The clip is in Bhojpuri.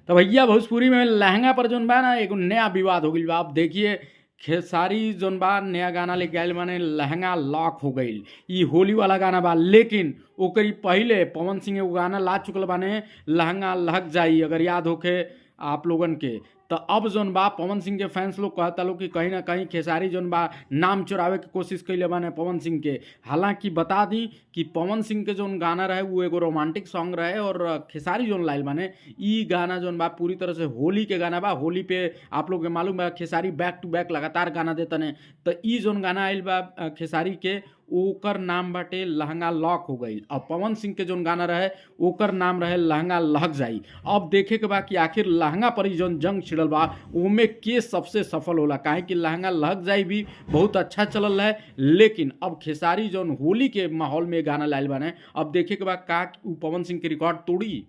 तो भैया भोजपुरी में लहंगा पर जोन बा ना एगो नया विवाद हो गईल बा। अब देखिए खेसारी जोन बा नया गाना लेके आयल माने लहंगा लॉक हो गईल। ई होली वाला गाना बा, लेकिन ओकरी पहिले पवन सिंह एगो गाना ला चुकल बाने लहंगा लहक जाई, अगर याद होखे आप लोगन के। तो अब जोन बा पवन सिंह के फैंस लोग कहता लोग कि कहीं ना कहीं खेसारी जोन बा नाम चुरावे के कोशिश कैले बाने पवन सिंह के। हालांकि बता दी कि पवन सिंह के जोन गाना रहे वो एगो रोमांटिक सॉन्ग रहे, और खेसारी जोन लाइल बाने ई गाना जोन बा पूरी तरह से होली के गाना बा। होली पे आप लोग के मालूम बा खेसारी बैक टू बैक लगातार गाना देतने। तो ई जोन गाना आइल बा खेसारी के, ओकर नाम बाटे लहंगा लॉक हो गई। अब पवन सिंह के जोन गाना रहे ओकर नाम रहे लहंगा लहक जाई। अब देखे के बा कि आखिर लहंगा पर ही जोन जंग छिड़ल बा ओमे के सबसे सफल होला, काहे कि लहंगा लहक जाई भी बहुत अच्छा चलल है। लेकिन अब खेसारी जोन होली के माहौल में गाना लाइल बाने, अब देखे के बा का उ पवन सिंह के रिकॉर्ड तोड़ी।